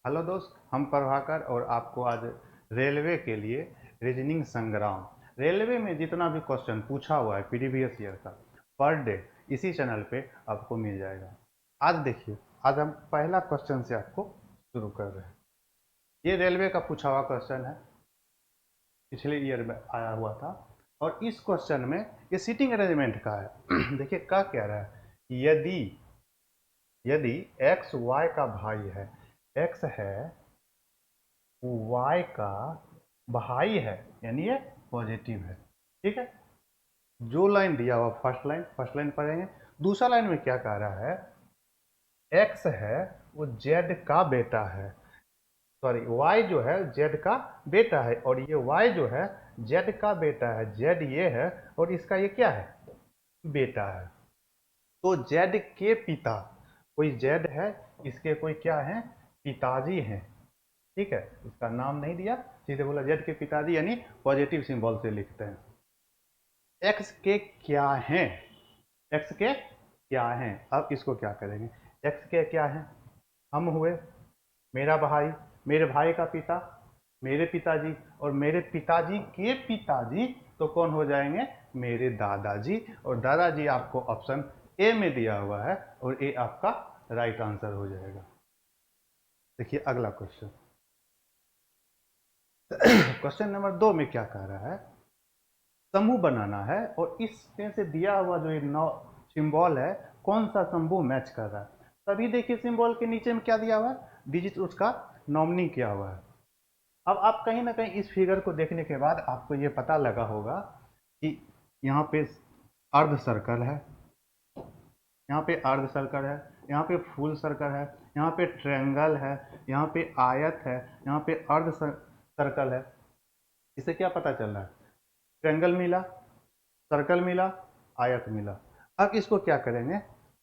Hello दोस्त, हम प्रभाकर और आपको आज रेलवे के लिए रीजनिंग संग्राम, रेलवे में जितना भी क्वेश्चन पूछा हुआ है प्रीवियस ईयर का पर डे इसी चैनल पे आपको मिल जाएगा। आज देखिए, आज हम पहला क्वेश्चन से आपको शुरू कर रहे हैं। ये रेलवे का पूछा हुआ क्वेश्चन है, पिछले ईयर में आया हुआ था। और इस क्वेश्चन में ये सीटिंग अरेंजमेंट का है। देखिए क्या कह रहा है, यदि यदि एक्स वाई का भाई है, एक्स है y का भाई है, यानी ये पॉजिटिव है। ठीक है, जो लाइन दिया हुआ फर्स्ट लाइन पढ़ेंगे। दूसरा लाइन में क्या कह रहा है, x है वो z का बेटा है, सॉरी y जो है z का बेटा है, और ये y जो है z का बेटा है, z ये है और इसका ये क्या है, बेटा है। तो z के पिता, कोई z है, इसके कोई क्या है, पिताजी हैं। ठीक है, इसका नाम नहीं दिया, सीधे बोला जेड के पिताजी, यानी पॉजिटिव सिंबल से लिखते हैं। एक्स के क्या हैं, एक्स के क्या हैं, अब इसको क्या करेंगे। एक्स के क्या हैं, हम हुए, मेरा भाई, मेरे भाई का पिता, मेरे पिताजी, और मेरे पिताजी के पिताजी तो कौन हो जाएंगे, मेरे दादाजी। और दादाजी आपको ऑप्शन ए में दिया हुआ है और ए आपका राइट आंसर हो जाएगा। देखिए अगला क्वेश्चन। क्वेश्चन नंबर 2 में क्या कह रहा है, समूह बनाना है और इसमें से दिया हुआ जो ये नौ सिंबल है, कौन सा समूह मैच कर रहा है। तभी देखिए सिंबल के नीचे में क्या दिया हुआ है, डिजिट उसका नॉमिनी किया हुआ है। अब आप कहीं ना कहीं इस फिगर को देखने के बाद आपको ये पता लगा होगा कि यहाँ पे अर्ध सर्कल है, यहाँ पे अर्ध सर्कल है, यहाँ पे फुल सर्कल है, यहाँ पे ट्रायंगल है, यहाँ पे आयत है, यहाँ पे अर्ध सर्कल है। इससे क्या पता चल रहा है, ट्रायंगल मिला, सर्कल मिला, आयत मिला। अब इसको क्या करेंगे,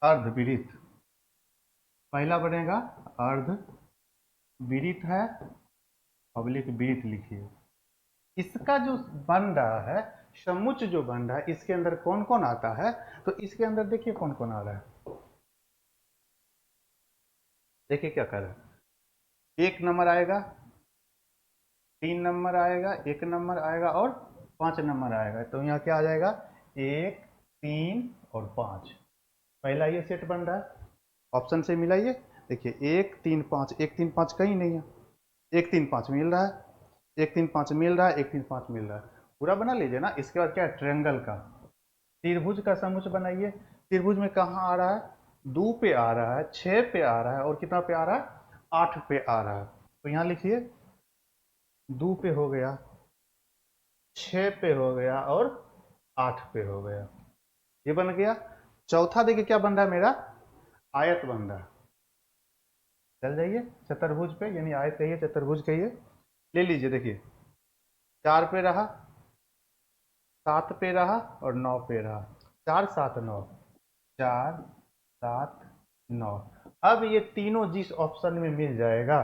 अर्धवृत्त। पहला बनेगा अर्धवृत्त है, पब्लिक वृत्त लिखिए। इसका जो बन रहा है, समुच्च जो बन रहा है, इसके अंदर कौन कौन आता है, तो इसके अंदर देखिए कौन कौन आ रहा है। देखिए क्या कर रहा है, 1 नंबर आएगा, 3 नंबर आएगा, 1 नंबर आएगा और 5 नंबर आएगा। तो यहाँ क्या आ जाएगा, 1, 3 और 5। पहला ये सेट बन रहा है, ऑप्शन से मिलाइए। देखिए 1, 3, 5, 1, 3, 5 कहीं नहीं है, 1, 3, 5 मिल रहा है, 1, 3, 5 मिल रहा है, 1, 3, 5 मिल रहा है। पूरा बना लीजिए ना। इसके बाद क्या है, ट्रायंगल का, त्रिभुज का समुच्च बनाइए। त्रिभुज में कहाँ आ रहा है, 2 पे आ रहा है, 6 पे आ रहा है और कितना पे आ रहा है, 8 पे आ रहा है। तो यहाँ लिखिए 2 पे हो गया, 6 पे हो गया और 8 पे हो गया, ये बन गया। चौथा देखिए क्या बन रहा है मेरा, आयत बन रहा है। चल जाइए चतुर्भुज पे, यानी आयत कहिए, चतुर्भुज कहिए, ले लीजिए। देखिए 4 पे रहा, 7 पे रहा और 9 पे रहा, 4, 7, 9, 4, 7, 9। अब ये तीनों जिस ऑप्शन में मिल जाएगा,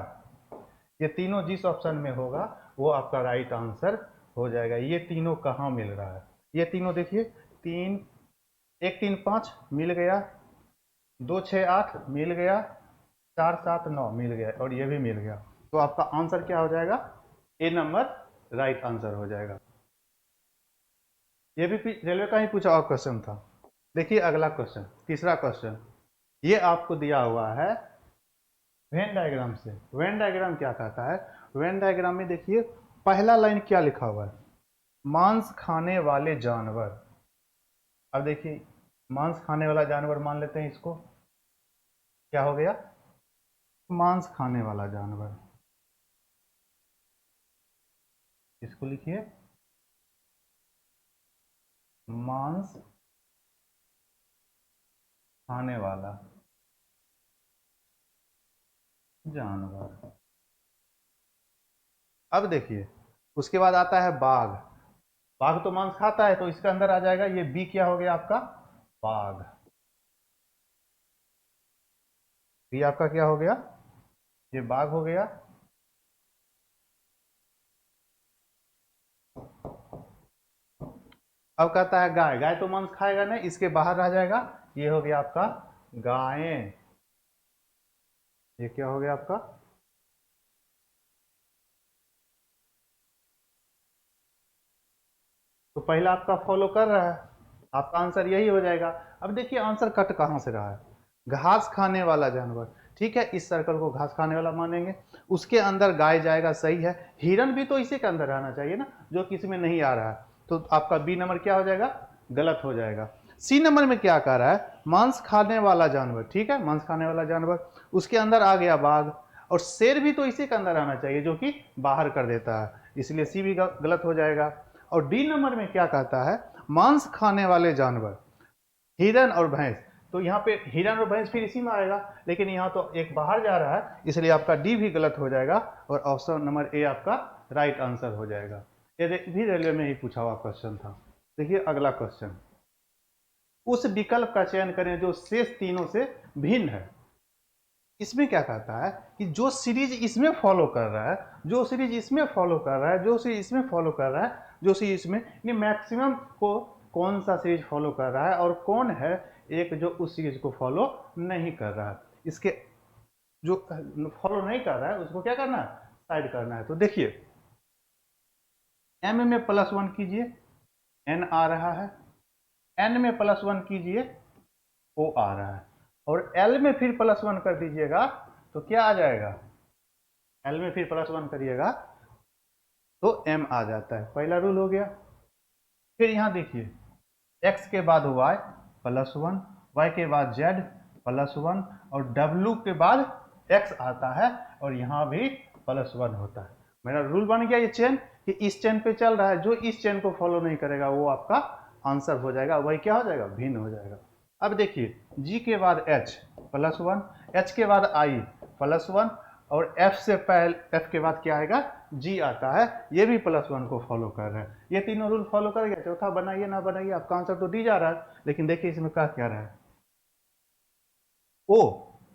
ये तीनों जिस ऑप्शन में होगा वो आपका राइट आंसर हो जाएगा। ये तीनों कहाँ मिल रहा है, ये तीनों देखिए, 1, 3, 5 मिल गया, 2, 6, 8 मिल गया, 4, 7, 9 मिल गया और ये भी मिल गया। तो आपका आंसर क्या हो जाएगा, ए नंबर राइट आंसर हो जाएगा। ये भी रेलवे का ही पूछा हुआ क्वेश्चन था। देखिए अगला क्वेश्चन, तीसरा क्वेश्चन, ये आपको दिया हुआ है वेन डायग्राम से। वेन डायग्राम क्या कहता है, वेन डायग्राम में देखिए पहला लाइन क्या लिखा हुआ है, मांस खाने वाले जानवर। अब देखिए मांस खाने वाला जानवर मान लेते हैं इसको, क्या हो गया, मांस खाने वाला जानवर। इसको लिखिए मांस खाने वाला जानवर। अब देखिए उसके बाद आता है बाघ। बाघ तो मांस खाता है, तो इसके अंदर आ जाएगा, ये बी क्या हो गया आपका, बाघ। बी आपका क्या हो गया, ये बाघ हो गया। अब कहता है गाय, गाय तो मांस खाएगा नहीं, इसके बाहर रह जाएगा, ये हो गया आपका गायें। ये क्या हो गया आपका, तो पहला आपका फॉलो कर रहा है, आपका आंसर यही हो जाएगा। अब देखिए आंसर कट कहाँ से रहा है, घास खाने वाला जानवर, ठीक है, इस सर्कल को घास खाने वाला मानेंगे, उसके अंदर गाय जाएगा, सही है। हिरन भी तो इसी के अंदर रहना चाहिए ना, जो कि इसमें नहीं आ रहा है, तो आपका बी नंबर क्या हो जाएगा, गलत हो जाएगा। सी नंबर में क्या कह रहा है, मांस खाने वाला जानवर, ठीक है, मांस खाने वाला जानवर, उसके अंदर आ गया बाघ, और शेर भी तो इसी के अंदर आना चाहिए जो कि बाहर कर देता है, इसलिए सी भी गलत हो जाएगा। और डी नंबर में क्या कहता है, मांस खाने वाले जानवर, हिरन और भैंस, तो यहाँ पे हिरन और भैंस फिर इसी में आएगा, लेकिन यहाँ तो एक बाहर जा रहा है, इसलिए आपका डी भी गलत हो जाएगा और ऑप्शन नंबर ए आपका राइट आंसर हो जाएगा। ये भी रेलवे में ही पूछा हुआ क्वेश्चन था। देखिए अगला क्वेश्चन, उस विकल्प का चयन करें जो शेष तीनों से भिन्न है। इसमें क्या कहता है कि जो सीरीज इसमें फॉलो कर रहा है, जो सीरीज इसमें फॉलो कर रहा है, जो सीरीज इसमें फॉलो कर रहा है, जो सीरीज इसमें मैक्सिमम को कौन सा सीरीज फॉलो कर रहा है और कौन है एक जो उस सीरीज को फॉलो नहीं कर रहा है। इसके जो फॉलो नहीं कर रहा है उसको क्या करना है, साइड करना है। तो देखिए एम में +1 कीजिए, एन आ रहा है, एन में +1 कीजिए, ओ आ रहा है, और एल में फिर +1 कर दीजिएगा तो क्या आ जाएगा, एल में फिर +1 करिएगा तो एम आ जाता है, पहला रूल हो गया। फिर यहां देखिए x के बाद y +1, y के बाद z +1 और w के बाद x आता है और यहां भी +1 होता है। मेरा रूल बन गया ये चेन कि इस चेन पे चल रहा है, जो इस चेन को फॉलो नहीं करेगा वो आपका आंसर हो जाएगा, वही क्या हो जाएगा, भिन्न हो जाएगा। अब देखिए g के बाद h +1, h के बाद i +1 और f से पहले f के बाद क्या आएगा, g आता है, ये भी +1 को फॉलो कर रहा है। ये तीनों रूल फॉलो कर गया, चौथा बनाइए ना बनाइए आपका आंसर तो डी जा रहा है। लेकिन देखिए इसमें क्या रहा है, ओ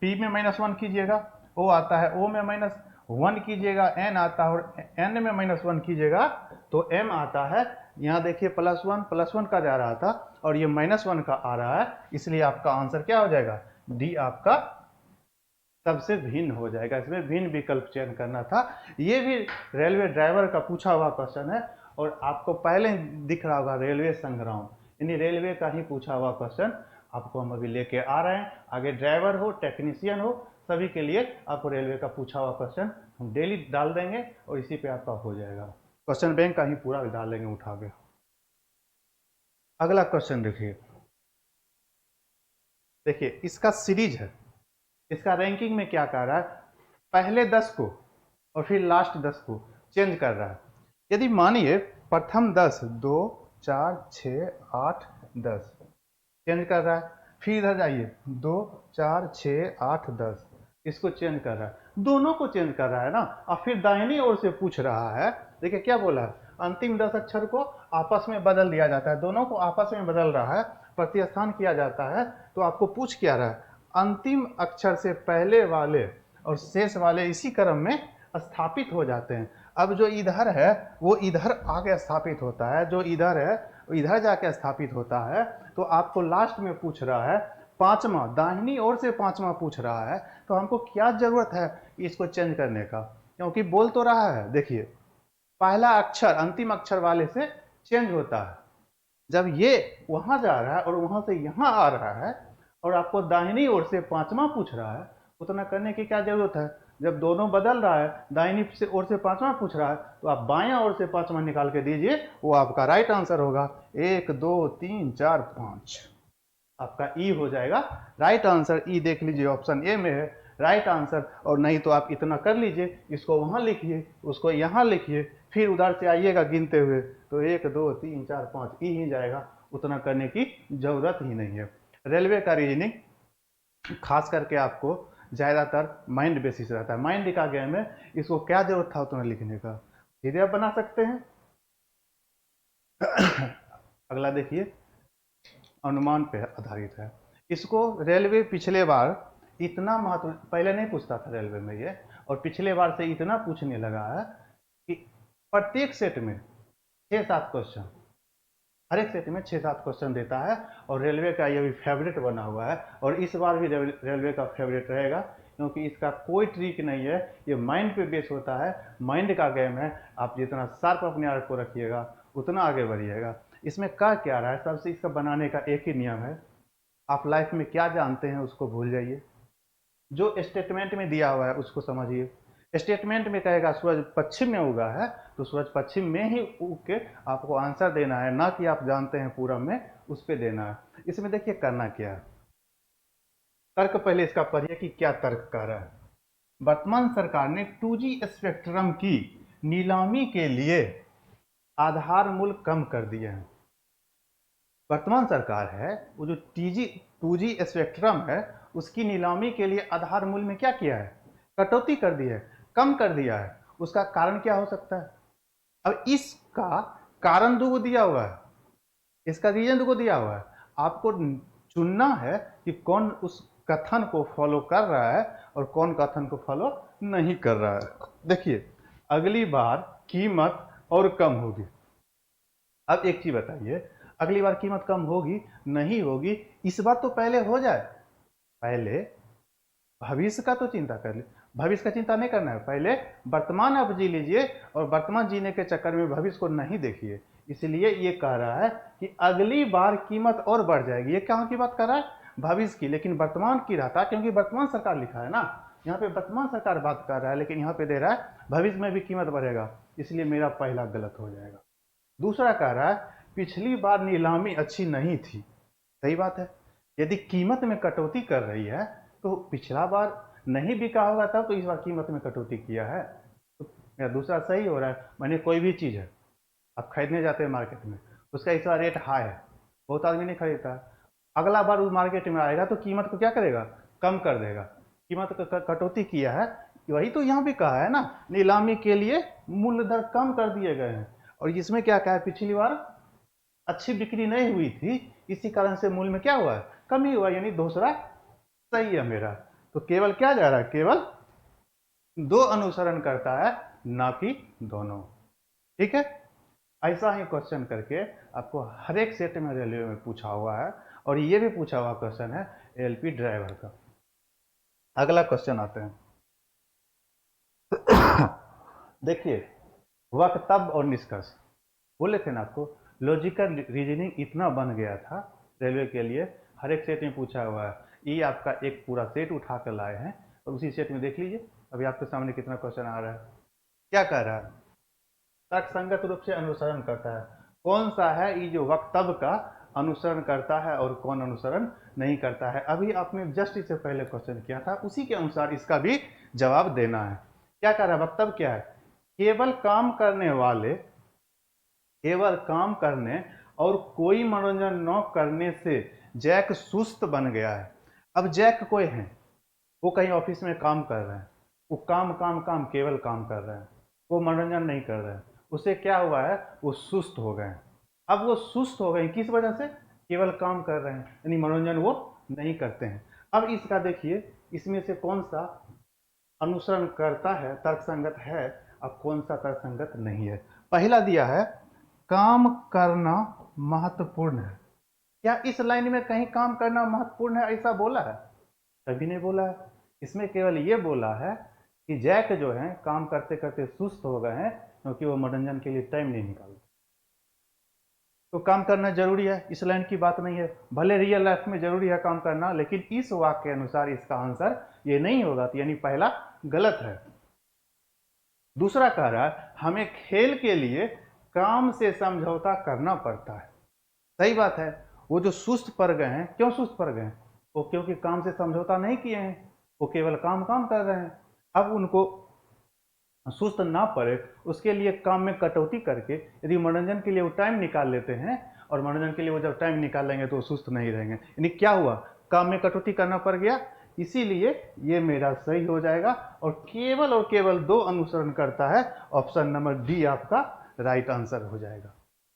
p में -1 कीजिएगा, ओ आता है, ओ में -1 कीजिएगा, n आता है, और n में -1 कीजिएगा तो m आता है। यहाँ देखिए +1 का जा रहा था और ये -1 का आ रहा है, इसलिए आपका आंसर क्या हो जाएगा, डी आपका सबसे भिन्न हो जाएगा। इसमें भिन्न विकल्प चयन करना था। ये भी रेलवे ड्राइवर का पूछा हुआ क्वेश्चन है और आपको पहले दिख रहा होगा रेलवे संग्राम, यानी रेलवे का ही पूछा हुआ क्वेश्चन आपको हम अभी लेके आ रहे हैं। आगे ड्राइवर हो, टेक्नीशियन हो, सभी के लिए आपको रेलवे का पूछा हुआ क्वेश्चन हम डेली डाल देंगे और इसी पे आपका हो जाएगा। क्वेश्चन बैंक का ही पूरा डाल देंगे उठा के। अगला क्वेश्चन देखिए, देखिए इसका सीरीज है, इसका रैंकिंग में क्या कर रहा है, पहले 10 को और फिर लास्ट 10 को चेंज कर रहा है। यदि मानिए प्रथम 10 2 4 6 8 10 चेंज कर रहा है, फिर इधर जाइए 2 4 6 8 10 इसको चेंज कर रहा है, दोनों को चेंज कर रहा है ना। और फिर दाहिनी ओर से पूछ रहा है, देखिए क्या बोला है, अंतिम 10 अक्षर को आपस में बदल दिया जाता है, दोनों को आपस में बदल रहा है, प्रतिस्थान किया जाता है। तो आपको पूछ क्या रहा है, अंतिम अक्षर से पहले वाले और शेष वाले इसी क्रम में स्थापित हो जाते हैं। अब जो इधर है वो इधर आके स्थापित होता है, जो इधर है वो इधर जाके स्थापित होता है। तो आपको लास्ट में पूछ रहा है पांचवा, दाहिनी ओर से पांचवा पूछ रहा है, तो हमको क्या जरूरत है इसको चेंज करने का, क्योंकि बोल तो रहा है, देखिए पहला अक्षर अंतिम अक्षर वाले से चेंज होता है। जब ये वहां जा रहा है और वहां से यहां आ रहा है और आपको दाहिनी ओर से पांचवा पूछ रहा है, उतना करने की क्या जरूरत है। जब दोनों बदल रहा है, दाहिनी ओर से पांचवा पूछ रहा है, तो आप बायां ओर से पांचवा निकाल के दीजिए, वो आपका राइट आंसर होगा। 1 2 3 4 5 आपका ई हो जाएगा राइट आंसर। ई देख लीजिए ऑप्शन ए में है राइट आंसर। और नहीं तो आप इतना कर लीजिए, इसको वहां लिखिए, उसको यहाँ लिखिए, फिर उधर से आइएगा गिनते हुए, तो 1 2 3 4 5 ई ही जाएगा, उतना करने की जरूरत ही नहीं है। रेलवे का रीजनिंग खास करके आपको ज़्यादातर माइंड बेसिस रहता है, माइंड का गेम है, इसको क्या जरूरत था उतना लिखने का, सीधे आप बना सकते हैं। अगला देखिए, अनुमान पे आधारित है। इसको रेलवे पिछले बार इतना महत्व पहले नहीं पूछता था रेलवे में ये, और पिछले बार से इतना पूछने लगा है कि प्रत्येक सेट में 6-7 क्वेश्चन, हर एक सेट में 6-7 क्वेश्चन देता है। और रेलवे का ये भी फेवरेट बना हुआ है और इस बार भी रेलवे का फेवरेट रहेगा, क्योंकि इसका कोई ट्रिक नहीं है, ये माइंड पे बेस होता है, माइंड का गेम है। आप जितना शार्प अपने आप को रखिएगा उतना आगे बढ़िएगा। इसमें कह क्या रहा है, सबसे इसका बनाने का एक ही नियम है, आप लाइफ में क्या जानते हैं उसको भूल जाइए, जो स्टेटमेंट में दिया हुआ है उसको समझिए। स्टेटमेंट में कहेगा सूरज पश्चिम में उगा है, तो सूरज पश्चिम में ही उग के आपको आंसर देना है, ना कि आप जानते हैं पूरब में, उस पर देना है। इसमें देखिए करना क्या है, तर्क पहले इसका पढ़िए कि क्या तर्क कर रहा है। वर्तमान सरकार ने 2G स्पेक्ट्रम की नीलामी के लिए आधार मूल्य कम कर दिए हैं। वर्तमान सरकार है वो जो 2G स्पेक्ट्रम है उसकी नीलामी के लिए आधार मूल्य में क्या किया है, कटौती कर दी है, कम कर दिया है। उसका कारण क्या हो सकता है? अब इसका कारण दो दिया हुआ है, इसका रीजन को दिया हुआ है, आपको चुनना है कि कौन उस कथन को फॉलो कर रहा है और कौन कथन को फॉलो नहीं कर रहा है। देखिए, अगली बार कीमत और कम होगी। अब एक चीज बताइए, अगली बार कीमत कम होगी नहीं होगी, इस बार तो पहले हो जाए, पहले भविष्य का तो चिंता कर ले। भविष्य का चिंता नहीं करना है, पहले वर्तमान आप जी लीजिए और वर्तमान जीने के चक्कर में भविष्य को नहीं देखिए। इसलिए ये कह रहा है कि अगली बार कीमत और बढ़ जाएगी। ये कहाँ की बात कर रहा है? भविष्य की, लेकिन वर्तमान की रहता, क्योंकि वर्तमान सरकार लिखा है ना, यहाँ पे वर्तमान सरकार बात कर रहा है, लेकिन यहाँ पे दे रहा है भविष्य में भी कीमत बढ़ेगा, इसलिए मेरा पहला गलत हो जाएगा। दूसरा कह रहा है पिछली बार नीलामी अच्छी नहीं थी, सही बात है। यदि कीमत में कटौती कर रही है तो पिछला बार नहीं बिका होगा तब तो इस बार कीमत में कटौती किया है, तो मेरा दूसरा सही हो रहा है। मैंने कोई भी चीज़ है, आप खरीदने जाते हैं मार्केट में, उसका इस बार रेट हाई है, बहुत आदमी नहीं खरीदता, अगला बार उस मार्केट में आएगा तो कीमत को क्या करेगा, कम कर देगा, कीमत को कटौती किया है। वही तो यहाँ भी कहा है ना, नीलामी के लिए मूल्य दर कम कर दिए गए हैं। और इसमें क्या कहा है, पिछली बार अच्छी बिक्री नहीं हुई थी, इसी कारण से मूल्य में क्या हुआ है, कमी हुआ, यानी दूसरा सही है मेरा। तो केवल क्या जा रहा है, केवल दो अनुसरण करता है, ना कि दोनों। ठीक है, ऐसा ही क्वेश्चन करके आपको हर एक सेट में रेलवे में पूछा हुआ है, और ये भी पूछा हुआ क्वेश्चन है एलपी ड्राइवर का। अगला क्वेश्चन आते हैं। देखिए, वक्तव्य और निष्कर्ष बोले थे ना आपको, लॉजिकल रीजनिंग इतना बन गया था रेलवे के लिए, हर एक सेट में पूछा हुआ है। ये आपका एक पूरा सेट उठा कर लाए हैं और उसी सेट में देख लीजिए अभी आपके सामने कितना क्वेश्चन आ रहा है। क्या कह रहा है, तर्कसंगत रूप से अनुसरण करता है। कौन सा है ये जो वक्तव्य का अनुसरण करता है और कौन अनुसरण नहीं करता है? अभी आपने जस्ट इससे पहले क्वेश्चन किया था, उसी के अनुसार इसका भी जवाब देना है। क्या कह रहा है, वक्तव्य क्या है, केवल काम करने वाले, केवल काम करने और कोई मनोरंजन न करने से जैक सुस्त बन गया है। अब जैक कोई है, वो कहीं ऑफिस में काम कर रहे हैं, वो काम काम काम केवल काम कर रहे हैं, वो मनोरंजन नहीं कर रहे हैं, उससे क्या हुआ है, वो सुस्त हो गए हैं। अब वो सुस्त हो गए किस वजह से, केवल काम कर रहे हैं, यानी मनोरंजन वो नहीं करते हैं। अब इसका देखिए, इसमें से कौन सा अनुसरण करता है, तर्कसंगत है, अब कौन सा तर्कसंगत नहीं है। पहला दिया है काम करना महत्वपूर्ण है। क्या इस लाइन में कहीं काम करना महत्वपूर्ण है ऐसा बोला है? कभी नहीं बोला है। इसमें केवल ये बोला है कि जैक जो है काम करते करते सुस्त हो गए हैं क्योंकि वो मनोरंजन के लिए टाइम नहीं निकालते। तो काम करना जरूरी है, इस लाइन की बात नहीं है। भले रियल लाइफ में जरूरी है काम करना, लेकिन इस वाक्य के अनुसार इसका आंसर ये नहीं होगा, तो यानी पहला गलत है। दूसरा कह रहा है हमें खेल के लिए काम से समझौता करना पड़ता है। सही बात है, वो जो सुस्त पड़ गए हैं, क्यों सुस्त पड़ गए हैं, वो क्योंकि काम से समझौता नहीं किए हैं, वो केवल काम काम कर रहे हैं। अब उनको सुस्त ना पड़े उसके लिए काम में कटौती करके यदि मनोरंजन के लिए वो टाइम निकाल लेते हैं, और मनोरंजन के लिए वो जब टाइम निकाल लेंगे तो वो सुस्त नहीं रहेंगे, यानी क्या हुआ, काम में कटौती करना पड़ गया। इसीलिए ये मेरा सही हो जाएगा, और केवल दो अनुसरण करता है, ऑप्शन नंबर डी आपका राइट आंसर हो जाएगा।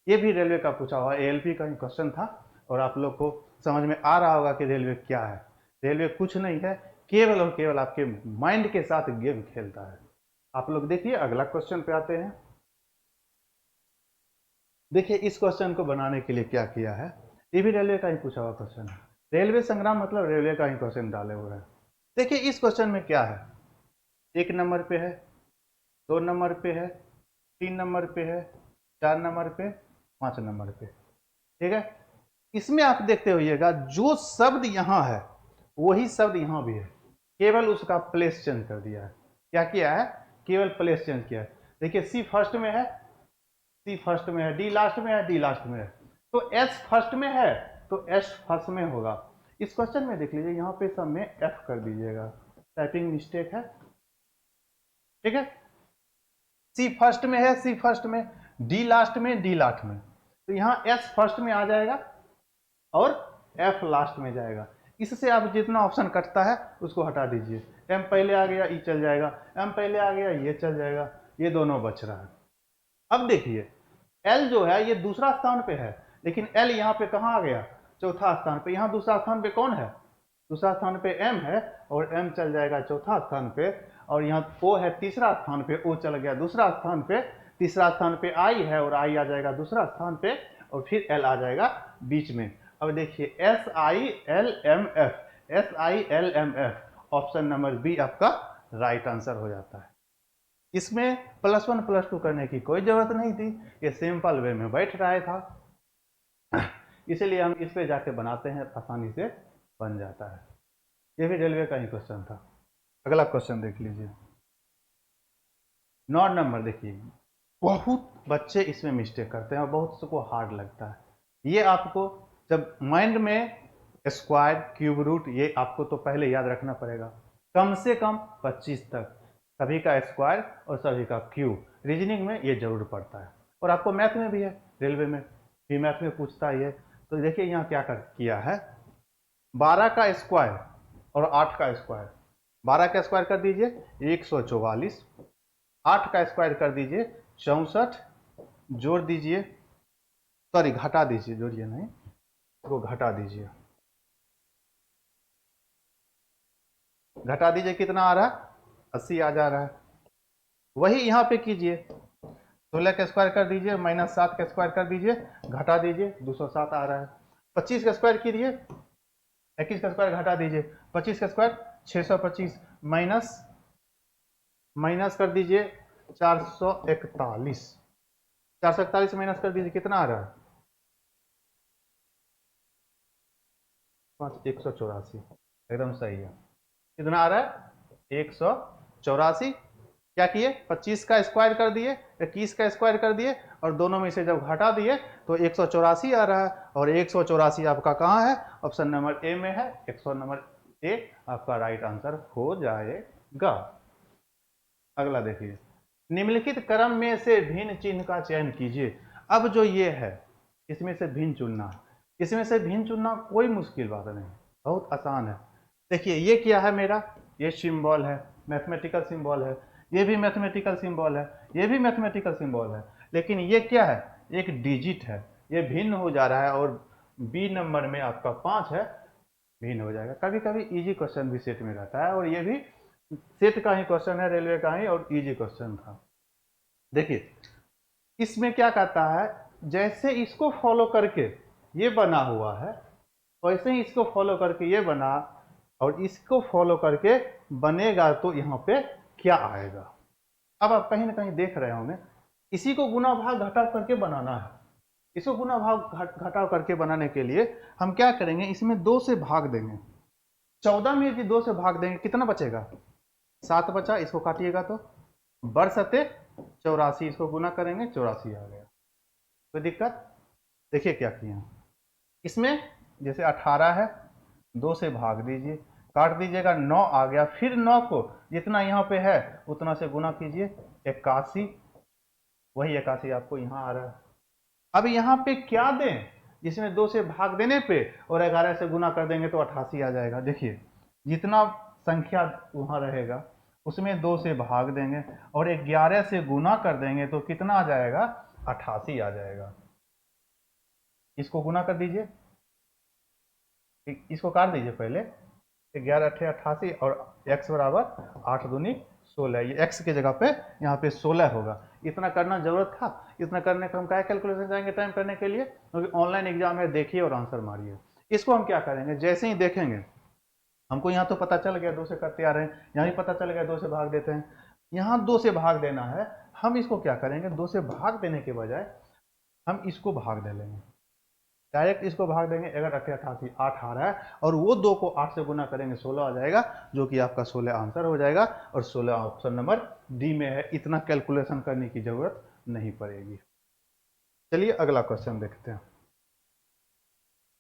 ये भी रेलवे का पूछा हुआ एएलपी का ही क्वेश्चन था, और आप लोग को समझ में आ रहा होगा कि रेलवे क्या है। रेलवे कुछ नहीं है, केवल और केवल आपके माइंड के साथ गेम खेलता है। आप लोग देखिए, अगला क्वेश्चन पे आते हैं। देखिए, इस क्वेश्चन को बनाने के लिए क्या किया है, ये भी रेलवे का ही पूछा हुआ क्वेश्चन है। रेलवे संग्राम मतलब रेलवे का ही क्वेश्चन डाले हुए हैं। देखिए इस क्वेश्चन में क्या है, 1 नंबर पे है, 2 नंबर पे है, 3 नंबर पे है, 4 नंबर पे, 5 नंबर पे। ठीक है। इसमें आप देखते होइएगा जो शब्द यहां है वही शब्द यहां भी है, केवल उसका प्लेस चेंज कर दिया है। क्या किया है? केवल प्लेस चेंज किया है। देखिए सी फर्स्ट में है, सी फर्स्ट में है, डी लास्ट में है, डी लास्ट में है, तो एस फर्स्ट में है तो एस फर्स्ट में होगा। इस क्वेश्चन में देख लीजिए यहां पे सब में एफ कर दीजिएगा, टाइपिंग मिस्टेक है, ठीक है। सी फर्स्ट में है, सी फर्स्ट में, डी लास्ट में, डी लास्ट में, तो यहां एस फर्स्ट में आ जाएगा और एफ लास्ट में जाएगा। इससे आप जितना ऑप्शन कटता है उसको हटा दीजिए। एम पहले आ गया, ई चल जाएगा, एम पहले आ गया, ये चल जाएगा, ये दोनों बच रहा है। अब देखिए एल जो है ये दूसरा स्थान पे है, लेकिन एल यहाँ पे कहाँ आ गया? चौथा स्थान पे। यहाँ दूसरा स्थान पे कौन है? दूसरा स्थान पे एम है, और एम चल जाएगा चौथा स्थान पे, और यहाँ ओ है तीसरा स्थान पे, ओ चल गया दूसरा स्थान पे, तीसरा स्थान पे आई है और आई आ जाएगा दूसरा स्थान पे, और फिर एल आ जाएगा बीच में। अब देखिए S I L M F, S I L M F, option number B आपका राइट आंसर हो जाता है। इसमें +1 +2 करने की कोई जरूरत नहीं थी, ये सिंपल वे में बैठ रहा था, इसलिए हम इस पे जाके बनाते हैं, आसानी से बन जाता है। ये भी रेलवे का ही क्वेश्चन था। अगला क्वेश्चन देख लीजिए, 9 नंबर। देखिए बहुत बच्चे इसमें मिस्टेक करते हैं और बहुत को हार्ड लगता है। ये आपको जब माइंड में स्क्वायर, क्यूब रूट, ये आपको तो पहले याद रखना पड़ेगा, कम से कम 25 तक, सभी का स्क्वायर और सभी का क्यूब, रीजनिंग में ये जरूर पड़ता है, और आपको मैथ में भी है, रेलवे में भी मैथ में पूछता ही है। तो देखिए यहाँ क्या किया है, 12 का स्क्वायर और 8 का स्क्वायर, 12 का स्क्वायर कर दीजिए 144, 8 का स्क्वायर कर दीजिए 64, जोड़ दीजिए, सॉरी घटा दीजिए, जोड़िए नहीं, इसको घटा दीजिए, घटा दीजिए, कितना आ रहा है? 80 आ जा रहा है। वही यहाँ पे कीजिए, 16 का स्क्वायर कर दीजिए, -7 का स्क्वायर कर दीजिए, घटा दीजिए, 207 आ रहा है। 25 का स्क्वायर कीजिए, 21 का स्क्वायर घटा दीजिए, 25 का स्क्वायर 625, माइनस कर दीजिए 441, 441 माइनस कर दीजिए, कितना आ रहा है? 184, एकदम सही है। कितना आ रहा है? 184। क्या किए? 25 का स्क्वायर कर दिए, 21 का स्क्वायर कर दिए, और दोनों में से जब घटा दिए तो 184 आ रहा है, और 184 आपका कहाँ है? ऑप्शन नंबर ए में है। ऑप्शन नंबर ए आपका राइट आंसर हो जाएगा। अगला देखिए, निम्नलिखित क्रम में से भिन्न चिन्ह का चयन कीजिए। अब जो ये है इसमें से भिन्न चुनना है, इसमें से भिन्न चुनना कोई मुश्किल बात नहीं, बहुत आसान है। देखिए ये क्या है मेरा? ये सिंबल है, मैथमेटिकल सिंबल है, ये भी मैथमेटिकल सिंबल है, ये भी मैथमेटिकल सिंबल है, लेकिन ये क्या है? एक डिजिट है, ये भिन्न हो जा रहा है, और बी नंबर में आपका 5 है, भिन्न हो जाएगा। कभी कभी इजी क्वेश्चन भी सेट में रहता है, और ये भी सेट का ही क्वेश्चन है, रेलवे का ही, और इजी क्वेश्चन था। देखिए इसमें क्या कहता है, जैसे इसको फॉलो करके ये बना हुआ है, वैसे ही इसको फॉलो करके ये बना, और इसको फॉलो करके बनेगा, तो यहाँ पे क्या आएगा? अब आप कहीं ना कहीं देख रहे होंगे, इसी को गुना भाग घटाव करके बनाना है। इसको गुना भाग घटाव करके बनाने के लिए हम क्या करेंगे, इसमें 2 से भाग देंगे, 14 में यदि 2 से भाग देंगे कितना बचेगा? 7 बचा, इसको काटिएगा तो बरसते 84, इसको गुना करेंगे 84 आ गया। कोई दिक्कत? देखिए क्या किया, इसमें जैसे 18 है, 2 से भाग दीजिए, काट दीजिएगा, 9 आ गया, फिर 9 को जितना यहाँ पे है उतना से गुना कीजिए, 81, वही 81 आपको यहाँ आ रहा है। अब यहाँ पे क्या दें, जिसमें 2 से भाग देने पे और 11 से गुना कर देंगे तो 88 आ जाएगा। देखिए जितना संख्या वहाँ रहेगा उसमें 2 से भाग देंगे और 11 से गुना कर देंगे तो कितना आ जाएगा? 88 आ जाएगा। इसको गुना कर दीजिए, इसको काट दीजिए पहले, 11 अट्ठे 88, और x बराबर 8 दूनी 16, ये x की जगह पे यहाँ पे 16 होगा। इतना करना जरूरत था? इतना करने का हम क्या कैलकुलेशन जाएंगे टाइम करने के लिए, क्योंकि ऑनलाइन एग्जाम है, देखिए और आंसर मारिए। इसको हम क्या करेंगे, जैसे ही देखेंगे, हमको यहाँ तो पता चल गया 2 से करते आ रहे हैं, यहाँ भी पता चल गया 2 से भाग देते हैं, यहाँ 2 से भाग देना है, हम इसको क्या करेंगे, 2 से भाग देने के बजाय हम इसको भाग दे लेंगे। डायरेक्ट इसको भाग देंगे, अगर 88 8 आ रहा है और वो 2 को 8 से गुना करेंगे 16 आ जाएगा, जो कि आपका 16 आंसर हो जाएगा। और 16 ऑप्शन नंबर डी में है, इतना कैलकुलेशन करने की जरूरत नहीं पड़ेगी। चलिए अगला क्वेश्चन देखते हैं।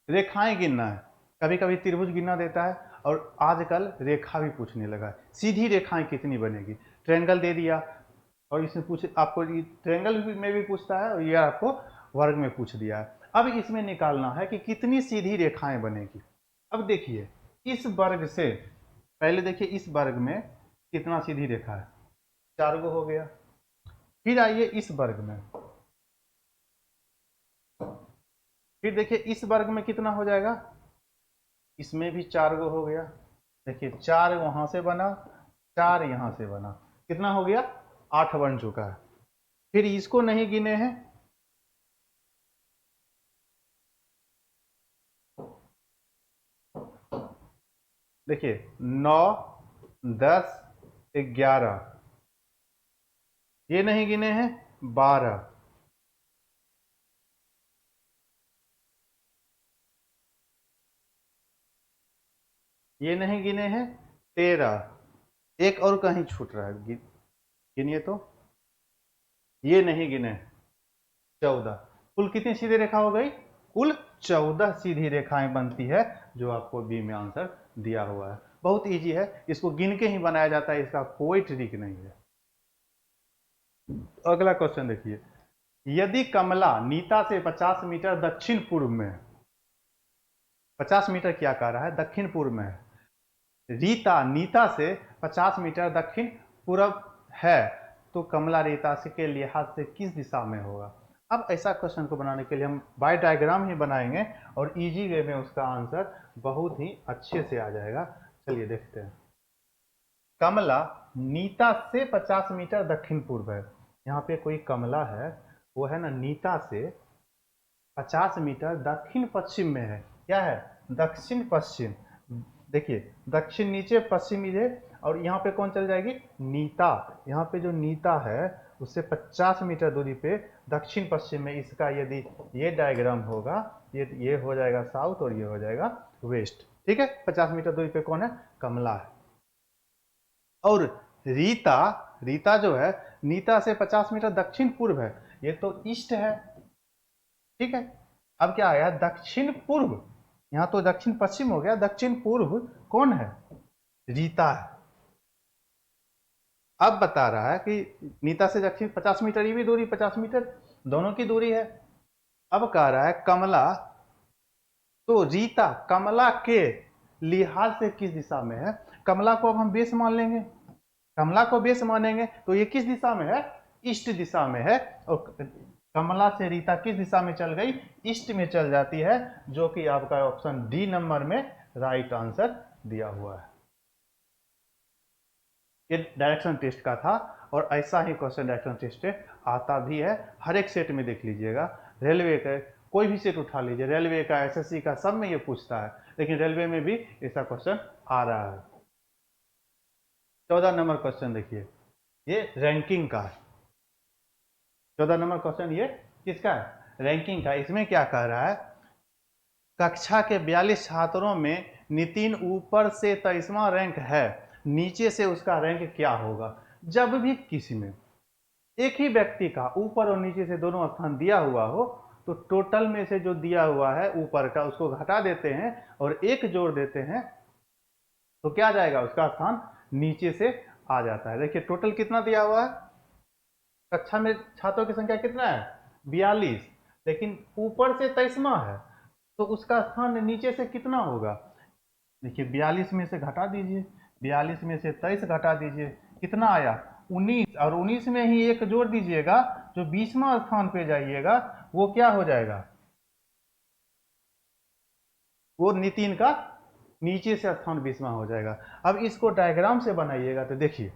रेखाएं गिनना है, कभी कभी त्रिभुज गिनना देता है और आजकल रेखा भी पूछने लगा है। सीधी रेखाएं कितनी बनेगी, ट्रायंगल दे दिया और इसमें पूछ आपको ट्रायंगल में भी पूछता है और ये आपको वर्ग में पूछ दिया है। अब इसमें निकालना है कि कितनी सीधी रेखाएं बनेगी। अब देखिए इस वर्ग से, पहले देखिए इस वर्ग में कितना सीधी रेखा है, 4 गो हो गया। फिर आइए इस वर्ग में, फिर देखिए इस वर्ग में कितना हो जाएगा, इसमें भी 4 गो हो गया। देखिए 4 वहां से बना, 4 यहां से बना, कितना हो गया, 8 बन चुका है। फिर इसको नहीं गिने हैं, देखिए 9 10 11, ये नहीं गिने हैं, 12, ये नहीं गिने हैं, 13, एक और कहीं छूट रहा है, गिनिए तो, ये नहीं गिने, 14। कुल कितनी सीधी रेखा हो गई, कुल 14 सीधी रेखाएं बनती है, जो आपको बी में आंसर दिया हुआ है। बहुत इजी है, इसको गिन के ही बनाया जाता है, इसका कोई ट्रिक नहीं है। अगला क्वेश्चन देखिए, यदि कमला नीता से 50 मीटर दक्षिण पूर्व में, 50 मीटर क्या कह रहा है, दक्षिण पूर्व में है, रीता नीता से 50 मीटर दक्षिण पूर्व है, तो कमला रीता के लिहाज से किस दिशा में होगा। अब ऐसा क्वेश्चन को बनाने के लिए हम बाय डायग्राम ही बनाएंगे और इजी वे में उसका आंसर बहुत ही अच्छे से आ जाएगा। चलिए देखते हैं। कमला नीता से 50 मीटर दक्षिण पूर्व है, यहाँ पे कोई कमला है, वो है ना नीता से 50 मीटर दक्षिण पश्चिम में है। क्या है, दक्षिण पश्चिम। देखिए दक्षिण नीचे, पश्चिम इधर, और यहाँ पे कौन चल जाएगी, नीता। यहाँ पे जो नीता है उससे 50 मीटर दूरी पे दक्षिण पश्चिम में, इसका यदि ये डायग्राम होगा, ये हो जाएगा साउथ और ये हो जाएगा वेस्ट। ठीक है, 50 मीटर दूरी पे कौन है, कमला है। और रीता, रीता जो है नीता से 50 मीटर दक्षिण पूर्व है, ये तो ईस्ट है। ठीक है, अब क्या आया, दक्षिण पूर्व, यहां तो दक्षिण पश्चिम हो गया, दक्षिण पूर्व कौन है, रीता है। अब बता रहा है कि नीता से दक्षिण 50 मीटर, ये भी दूरी 50 मीटर, दोनों की दूरी है। अब कह रहा है कमला, तो रीता कमला के लिहाज से किस दिशा में है। कमला को अब हम बेस मान लेंगे, कमला को बेस मानेंगे तो ये किस दिशा में है, ईस्ट दिशा में है। और कमला से रीता किस दिशा में चल गई, ईस्ट में चल जाती है, जो कि आपका ऑप्शन डी नंबर में राइट आंसर दिया हुआ है। ये डायरेक्शन टेस्ट का था और ऐसा ही क्वेश्चन डायरेक्शन टेस्ट आता भी है, हर एक सेट में देख लीजिएगा। रेलवे का कोई भी सेट उठा लीजिए, रेलवे का, एसएससी का, सब में ये पूछता है, लेकिन रेलवे में भी ऐसा क्वेश्चन आ रहा है। 14 नंबर क्वेश्चन देखिए, ये रैंकिंग का है। 14 नंबर क्वेश्चन ये किसका है, रैंकिंग का। इसमें क्या कह रहा है, कक्षा के 42 छात्रों में नितिन ऊपर से 23वां रैंक है, नीचे से उसका रैंक क्या होगा। जब भी किसी में एक ही व्यक्ति का ऊपर और नीचे से दोनों स्थान दिया हुआ हो, तो टोटल में से जो दिया हुआ है ऊपर का उसको घटा देते हैं और एक जोड़ देते हैं, तो क्या जाएगा, उसका स्थान नीचे से आ जाता है। देखिए टोटल कितना दिया हुआ है, कक्षा में छात्रों की संख्या कितना है, 42, लेकिन ऊपर से 23वां है, तो उसका स्थान नीचे से कितना होगा। देखिए 42 में से घटा दीजिए, 42 में से 23 घटा दीजिए, कितना आया, 19, और 19 में ही एक जोड़ दीजिएगा, जो 20वां स्थान पे जाइएगा वो क्या हो जाएगा, वो नितिन का नीचे से स्थान 20वां हो जाएगा। अब इसको डायग्राम से बनाइएगा तो देखिए,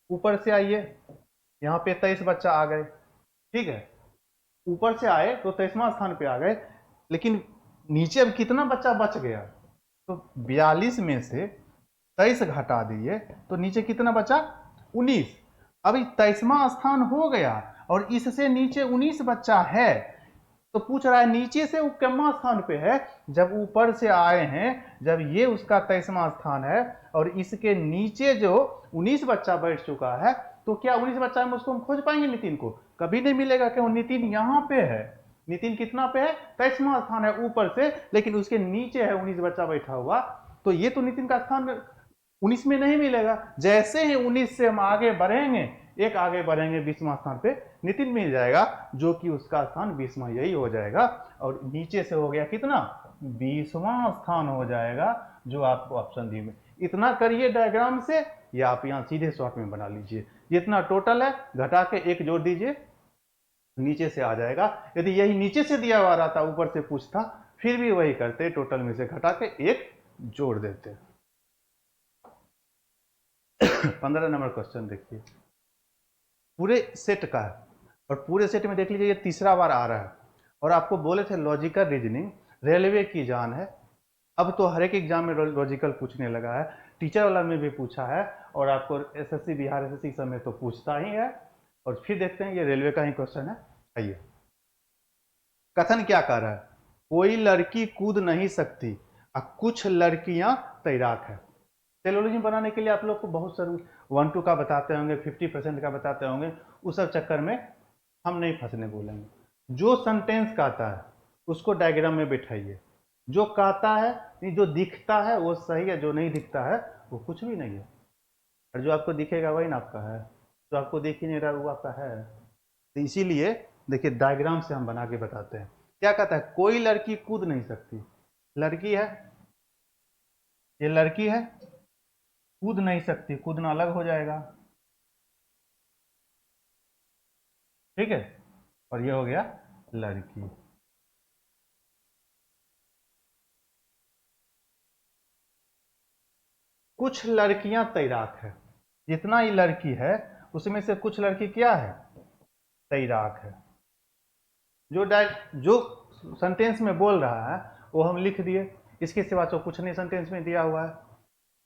ऊपर से आइए, यहाँ पे 23 बच्चा आ गए, ठीक है, ऊपर से आए तो 23वां स्थान पे आ गए, लेकिन नीचे अब कितना बच्चा बच गया, तो 42 में से 23 घटा दिए तो नीचे कितना बचा, 19। अभी 23वां स्थान हो गया और इससे नीचे 19 बच्चा है, तो पूछ रहा है नीचे से वो कितना स्थान पे है, जब ऊपर से आए हैं, जब ये उसका 23वां स्थान है और इसके नीचे जो 19 बच्चा बैठ चुका है, तो क्या 19 बच्चा में उसको हम खोज पाएंगे नितिन को? कभी नहीं मिलेगा। क्यों? नितिन यहाँ पे है। नितिन कितना पे है? 23वां स्थान है ऊपर से, लेकिन उसके नीचे है 19 बच्चा बैठा हुआ, तो ये तो नितिन का स्थान 19 में नहीं मिलेगा। जैसे ही 19 से हम आगे बढ़ेंगे, एक आगे बढ़ेंगे 20वां स्थान पे, नितिन मिल जाएगा, जो कि उसका स्थान 20वां यही हो जाएगा। और नीचे से हो गया कितना? 20वां स्थान हो जाएगा, जो आपको ऑप्शन दी में। इतना करिए डायग्राम से, या आप यहाँ सीधे शॉर्ट में बना लीजिए। जितना टोटल है घटा के एक जोड़ दीजिए, नीचे से आ जाएगा। यदि यही नीचे से दिया हुआ रहता, ऊपर से पूछता, फिर भी वही करते, टोटल में से घटा के एक जोड़ देते। 15 नंबर क्वेश्चन देखिए, पूरे सेट का है, और पूरे सेट में देख लीजिए ये तीसरा बार आ रहा है, और आपको बोले थे लॉजिकल रीजनिंग रेलवे की जान है। अब तो हर एक एग्जाम में लॉजिकल पूछने लगा है, टीचर वाला में भी पूछा है, और आपको एसएससी बिहार एसएससी सब में तो पूछता ही है। और फिर देखते हैं, ये रेलवे का ही क्वेश्चन है। आइए, कथन क्या कर रहा है? कोई लड़की कूद नहीं सकती और कुछ लड़कियां तैराक है। टेक्नोलॉजी बनाने के लिए आप लोग को बहुत सारे 1-2 का बताते होंगे, 50% का बताते होंगे, उस सब चक्कर में हम नहीं फंसने बोलेंगे। जो सेंटेंस कहता है उसको डायग्राम में बैठाइए। जो कहता है, जो दिखता है वो सही है, जो नहीं दिखता है वो कुछ भी नहीं है, और जो आपको दिखेगा वही ना आपका है, जो आपको दिख ही नहीं रहा वो आपका है। तो इसीलिए देखिए डायग्राम से हम बना के बताते हैं। क्या कहता है? कोई लड़की कूद नहीं सकती। लड़की है, ये लड़की है, कूद नहीं सकती, कूदना अलग हो जाएगा, ठीक है। और ये हो गया लड़की। कुछ लड़कियां तैराक है। जितना ही लड़की है उसमें से कुछ लड़की क्या है? तैराक है। जो सेंटेंस में बोल रहा है वो हम लिख दिए, इसके सिवा तो कुछ नहीं सेंटेंस में दिया हुआ है।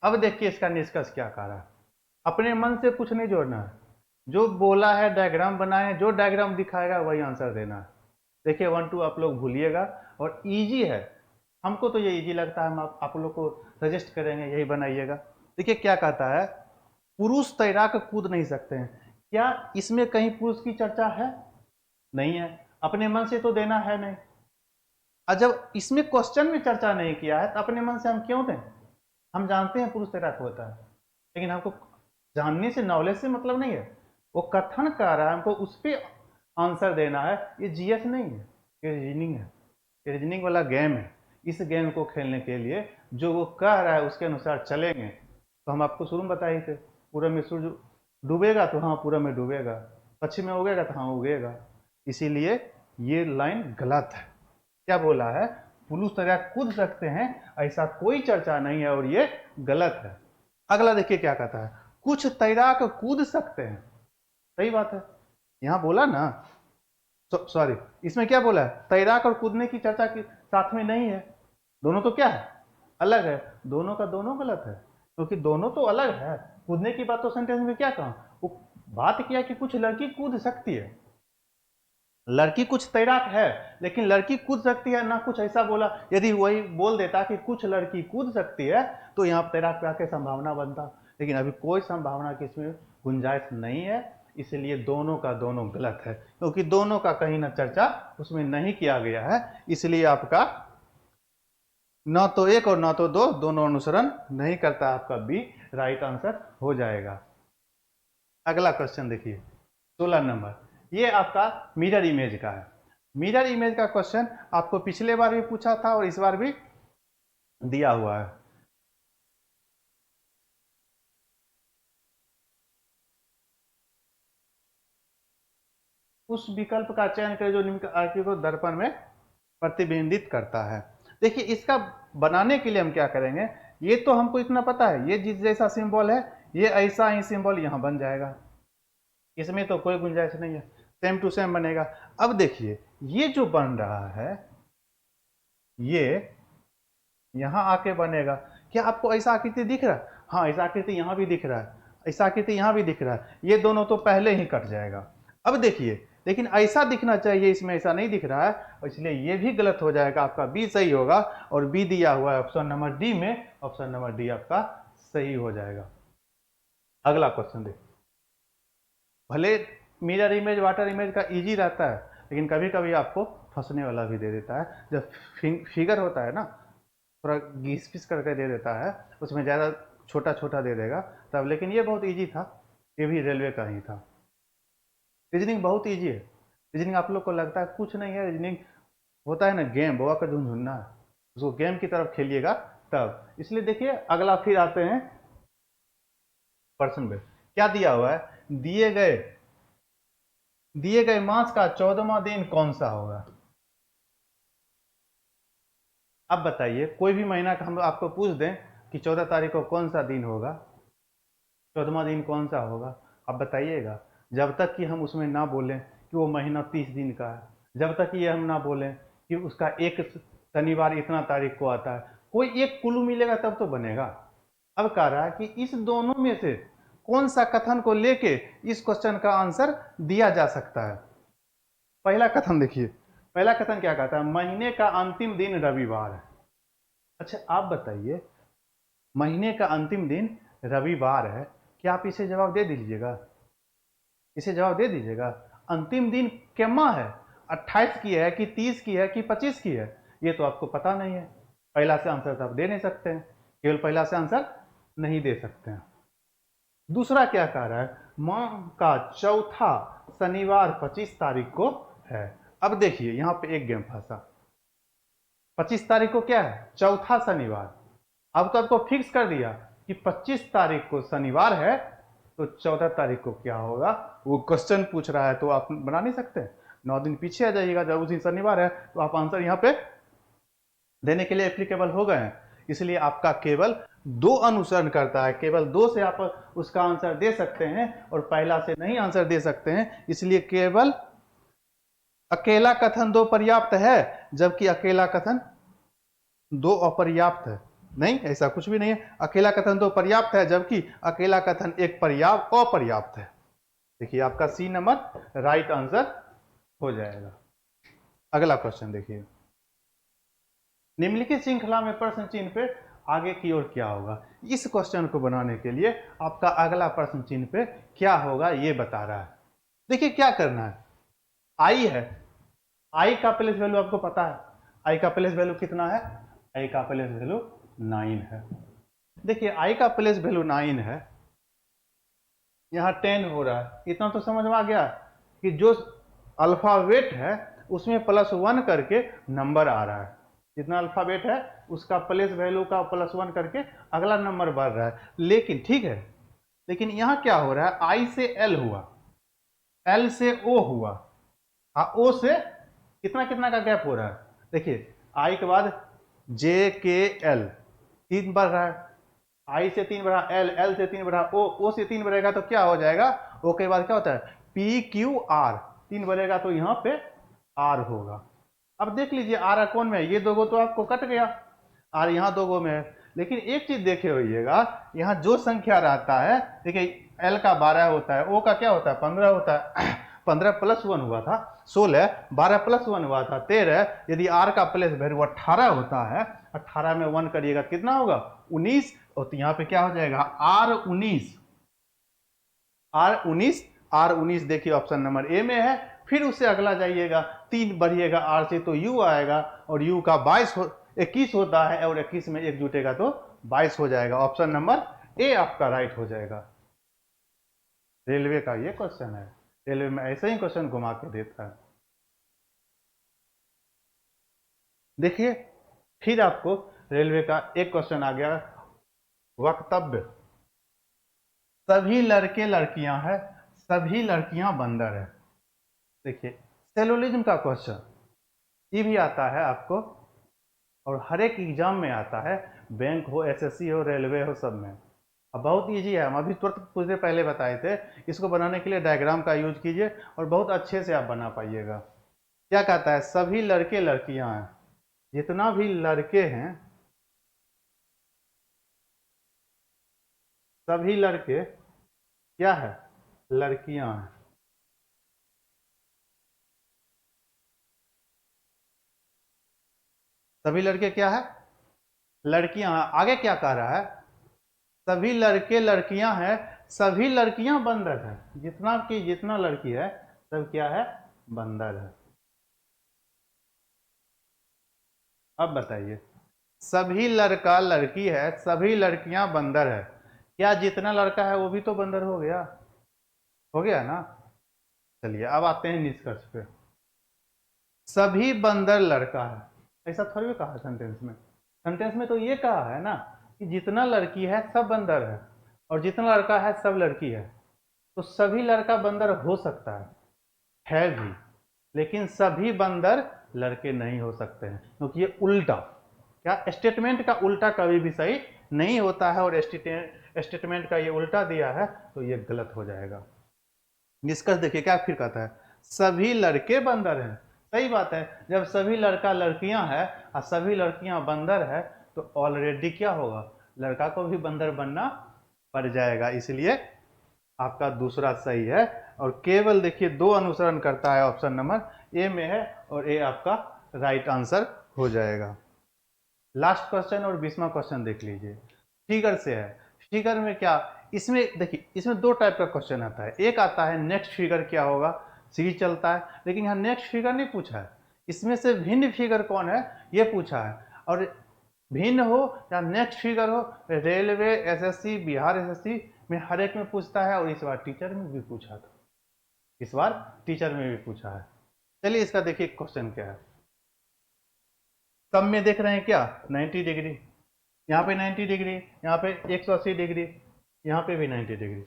अब देखिए इसका निष्कर्ष क्या कह रहा है। अपने मन से कुछ नहीं जोड़ना है, जो बोला है डायग्राम बनाए, जो डायग्राम दिखाएगा वही आंसर देना है। देखिए 1-2 आप लोग भूलिएगा, और इजी है, हमको तो ये इजी लगता है, हम आप लोग को सजेस्ट करेंगे यही बनाइएगा। देखिए क्या कहता है, पुरुष तैराक कूद नहीं सकते हैं। क्या इसमें कहीं पुरुष की चर्चा है? नहीं है। अपने मन से तो देना है नहीं, और जब इसमें क्वेश्चन में चर्चा नहीं किया है तो अपने मन से हम क्यों दें? हम जानते हैं पुरुष तैराक होता है, लेकिन हमको जानने से, नॉलेज से मतलब नहीं है। वो कथन कर रहा है, हमको उस पर आंसर देना है। ये जीएस नहीं है, ये रीजनिंग है, ये रीजनिंग वाला गेम है। इस गेम को खेलने के लिए जो वो कह रहा है उसके अनुसार चलेंगे। तो हम आपको शुरू में बताए थे, पूरब में सूर्य डूबेगा तो हाँ पूरब में डूबेगा, पश्चिम में उगेगा तो हाँ उगेगा। इसीलिए ये लाइन गलत है। क्या बोला है? पुरुष तैराक कूद सकते हैं, ऐसा कोई चर्चा नहीं है, और ये गलत है। अगला देखिए क्या कहता है, कुछ तैराक कूद सकते हैं। सही बात है, यहां बोला ना, सॉरी, इसमें क्या बोला है? तैराक और कूदने की चर्चा की साथ में नहीं है। दोनों तो क्या है? अलग है। दोनों का दोनों गलत है, क्योंकि दोनों तो अलग है। कूदने की बात तो सेंटेंस में क्या कहा? वो बात किया कि कुछ लड़की कूद सकती है। लड़की कुछ तैराक है, लेकिन लड़की कूद सकती है ना, कुछ ऐसा बोला। यदि वही बोल देता कि कुछ लड़की कूद सकती है, तो यहाँ तैराक पे आके संभावना बनता, लेकिन अभी कोई संभावना की इसमें गुंजाइश नहीं है। इसलिए दोनों का दोनों गलत है, क्योंकि दोनों का कहीं ना चर्चा उसमें नहीं किया गया है। इसलिए आपका न तो एक और न तो दो, दोनों अनुसरण नहीं करता, आपका बी राइट आंसर हो जाएगा। अगला क्वेश्चन देखिए, 16 नंबर। ये आपका मिरर इमेज का है। मिरर इमेज का क्वेश्चन आपको पिछले बार भी पूछा था और इस बार भी दिया हुआ है। उस विकल्प का चयन करें जो निम्न आकृति को दर्पण में प्रतिबिंबित करता है। देखिए इसका बनाने के लिए हम क्या करेंगे, ये तो हमको इतना पता है, ये जिस जैसा सिंबल है ये ऐसा ही सिंबल यहां बन जाएगा, इसमें तो कोई गुंजाइश नहीं है, सेम टू सेम बनेगा। अब देखिए ये जो बन रहा है ये यहां आके बनेगा। क्या आपको ऐसा आकृति दिख रहा है? हाँ, ऐसा आकृति यहां भी दिख रहा है, ऐसा आकृति यहां भी दिख रहा है। ये दोनों तो पहले ही कट जाएगा। अब देखिए लेकिन ऐसा दिखना चाहिए, इसमें ऐसा नहीं दिख रहा है, और इसलिए ये भी गलत हो जाएगा, आपका बी सही होगा, और बी दिया हुआ है ऑप्शन नंबर डी में, ऑप्शन नंबर डी आपका सही हो जाएगा। अगला क्वेश्चन देखिए, भले मिरर इमेज वाटर इमेज का इजी रहता है, लेकिन कभी कभी आपको फंसने वाला भी दे देता है। जब फिगर होता है ना, थोड़ा घिस पिस करके दे देता है, उसमें ज़्यादा छोटा छोटा दे देगा तब, लेकिन ये बहुत इजी था, ये भी रेलवे का ही था। रीजनिंग बहुत इजी है। रीजनिंग आप लोग को लगता है कुछ नहीं है, रीजनिंग होता है ना गेम, बवा का झुनझुनना है, उसको गेम की तरफ खेलिएगा तब। इसलिए देखिए अगला फिर आते हैं प्रश्न में, क्या दिया हुआ है, दिए गए मास का 14वां दिन कौन सा होगा। अब बताइए, कोई भी महीना का हम आपको पूछ दें कि 14 तारीख को कौन सा दिन होगा, 14वां दिन कौन सा होगा, आप बताइएगा। जब तक कि हम उसमें ना बोलें कि वो महीना 30 दिन का है, जब तक कि ये हम ना बोलें कि उसका एक शनिवार इतना तारीख को आता है, कोई एक क्लू मिलेगा तब तो बनेगा। अब कह रहा है कि इस दोनों में से कौन सा कथन को लेके इस क्वेश्चन का आंसर दिया जा सकता है। पहला कथन देखिए, पहला कथन क्या कहता है, महीने का अंतिम दिन रविवार है। अच्छा आप बताइए, महीने का अंतिम दिन रविवार है, क्या आप इसे जवाब दे दीजिएगा, इसे जवाब दे दीजिएगा। अंतिम दिन केमा है, 28 की है कि 30 की है कि 25 की है, ये तो आपको पता नहीं है। पहला से आंसर तो आप दे नहीं सकते हैं, केवल पहला से आंसर नहीं दे सकते हैं। दूसरा क्या कह रहा है, माह का चौथा शनिवार 25 तारीख को है। अब देखिए यहां पे एक गेम फंसा, 25 तारीख को क्या है, चौथा शनिवार। अब तो आपको फिक्स कर दिया कि 25 तारीख को शनिवार है, तो 14 तारीख को क्या होगा, वो क्वेश्चन पूछ रहा है तो आप बना नहीं सकते। 9 दिन पीछे आ जाइएगा, जब उस दिन शनिवार है तो आप आंसर यहाँ पे देने के लिए एप्लीकेबल हो गए हैं। इसलिए आपका केवल दो अनुसरण करता है, केवल दो से आप उसका आंसर दे सकते हैं और पहला से नहीं आंसर दे सकते हैं। इसलिए केवल अकेला कथन दो पर्याप्त है, जबकि अकेला कथन दो अपर्याप्त है। नहीं, ऐसा कुछ भी नहीं है, अकेला कथन दो पर्याप्त है, जबकि अकेला कथन एक पर्याप्त अपर्याप्त है। देखिए आपका सी नंबर राइट आंसर हो जाएगा। अगला क्वेश्चन देखिए, निम्नलिखित श्रृंखला में प्रश्न चिन्ह पे आगे की ओर क्या होगा। इस क्वेश्चन को बनाने के लिए आपका अगला प्रश्न चिन्ह पे क्या होगा ये बता रहा है। देखिए क्या करना है, आई है, आई का प्लेस वैल्यू आपको पता है, आई का प्लेस वैल्यू कितना है, आई का प्लेस वैल्यू 9 है। देखिए आई का प्लेस वैल्यू 9 है, यहाँ 10 हो रहा है, इतना तो समझ में आ गया कि जो अल्फाबेट है उसमें +1 करके नंबर आ रहा है, जितना अल्फाबेट है उसका प्लेस वैल्यू का +1 करके अगला नंबर बढ़ रहा है। लेकिन ठीक है, लेकिन यहाँ क्या हो रहा है, आई से एल हुआ, एल से ओ हुआ, ओ से कितना कितना का गैप हो रहा है। देखिए आई के बाद जे के एल 3 बढ़ रहा है, आई से 3 बढ़ा, एल, एल से 3 बढ़ा, ओ से 3 बढ़ेगा तो क्या हो जाएगा, ओ के बाद क्या होता है पी क्यू आर, 3 बढ़ेगा तो यहाँ पे आर होगा। अब देख लीजिए आर कौन में है, ये दो गो तो आपको कट गया, आर यहाँ दो गो में है। लेकिन एक चीज देखे होइएगा, यहाँ जो संख्या रहता है, देखिए एल का 12 होता है, ओ का क्या होता है 15 होता है, 15 +1 हुआ था 16, 12 +1 हुआ था 13, यदि आर का प्लेस वैल्यू 18 होता है, 18 में 1 करिएगा कितना होगा 19, और तो यहाँ पे क्या हो जाएगा R19, R19, R19 देखिए ऑप्शन नंबर ए में है। फिर उससे अगला जाइएगा, 3 बढ़िएगा आर से तो यू आएगा, और यू का 21 होता है, और 21 में 1 जुटेगा तो 22 हो जाएगा। ऑप्शन नंबर ए आपका राइट हो जाएगा। रेलवे का ये क्वेश्चन है, रेलवे में ऐसे ही क्वेश्चन घुमा के देता है। देखिए फिर आपको रेलवे का एक क्वेश्चन आ गया, वक्तव्य, सभी लड़के लड़कियां हैं, सभी लड़कियां बंदर है। देखिए सेलोलिज्म का क्वेश्चन ये भी आता है आपको, और हर एक एग्जाम में आता है, बैंक हो, एसएससी हो, रेलवे हो, सब में। अब बहुत इजी है, हम अभी तुरंत कुछ देर पहले बताए थे। इसको बनाने के लिए डायग्राम का यूज कीजिए और बहुत अच्छे से आप बना पाइएगा। क्या कहता है, सभी लड़के लड़कियां हैं, जितना भी लड़के हैं, सभी लड़के क्या है, लड़कियां हैं। सभी लड़के क्या है, लड़कियां। आगे क्या कह रहा है, सभी लड़के लड़कियां हैं, सभी लड़कियां बंदर है। जितना लड़की है सब क्या है, बंदर है। अब बताइए, सभी लड़का लड़की है, सभी लड़कियां बंदर है, क्या जितना लड़का है वो भी तो बंदर हो गया ना। चलिए अब आते हैं निष्कर्ष पे। सभी बंदर लड़का है, ऐसा थोड़ी कहा सेंटेंस में। सेंटेंस में तो ये कहा है ना कि जितना लड़की है सब बंदर है, और जितना लड़का है सब लड़की है। तो सभी लड़का बंदर हो सकता है भी, लेकिन सभी बंदर लड़के नहीं हो सकते हैं, क्योंकि ये उल्टा, क्या स्टेटमेंट का उल्टा कभी भी सही नहीं होता है, और स्टेटमेंट का ये उल्टा दिया है तो ये गलत हो जाएगा। निष्कर्ष देखिए क्या फिर कहता है, सभी लड़के बंदर हैं। सही बात है, जब सभी लड़का लड़कियां हैं और सभी लड़कियां बंदर है तो ऑलरेडी क्या होगा, लड़का को भी बंदर बनना पड़ जाएगा, इसलिए आपका दूसरा सही है। और केवल देखिए दो अनुसरण करता है, ऑप्शन नंबर ए में है, और ए आपका राइट आंसर हो जाएगा। लास्ट क्वेश्चन और 20वां क्वेश्चन देख लीजिए, फिगर से है। फिगर में क्या, इसमें देखिए इसमें दो टाइप का क्वेश्चन आता है। एक आता है नेक्स्ट फिगर क्या होगा, सीरीज चलता है, लेकिन यहाँ नेक्स्ट फिगर नहीं पूछा है, इसमें से भिन्न फिगर कौन है ये पूछा है। और भिन्न हो या नेक्स्ट फिगर हो, रेलवे, एसएससी, बिहार एसएससी में हर एक में पूछता है, और इस बार टीचर में भी पूछा था, इस बार टीचर में भी पूछा है। चलिए इसका देखिए क्वेश्चन क्या है। सब में देख रहे हैं क्या, 90 डिग्री, यहाँ पे 90 डिग्री, यहाँ पे 180 डिग्री, यहाँ पे भी 90 डिग्री,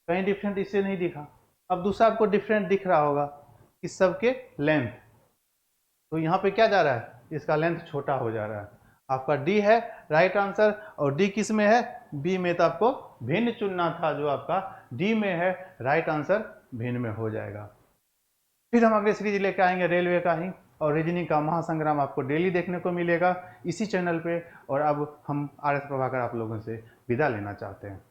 कहीं डिफरेंट इससे नहीं दिखा। अब दूसरा आपको डिफरेंट दिख रहा होगा कि सबके लेंथ, तो यहाँ पे क्या जा रहा है, इसका लेंथ छोटा हो जा रहा है। आपका डी है राइट आंसर, और डी किस में है, बी में, तो आपको भिन्न चुनना था, जो आपका डी में है राइट आंसर भिन्न में हो जाएगा। फिर हम अगले सीरीज लेके आएंगे रेलवे का ही, और रीजनिंग का महासंग्राम आपको डेली देखने को मिलेगा इसी चैनल पे। और अब हम आर एस प्रभाकर आप लोगों से विदा लेना चाहते हैं।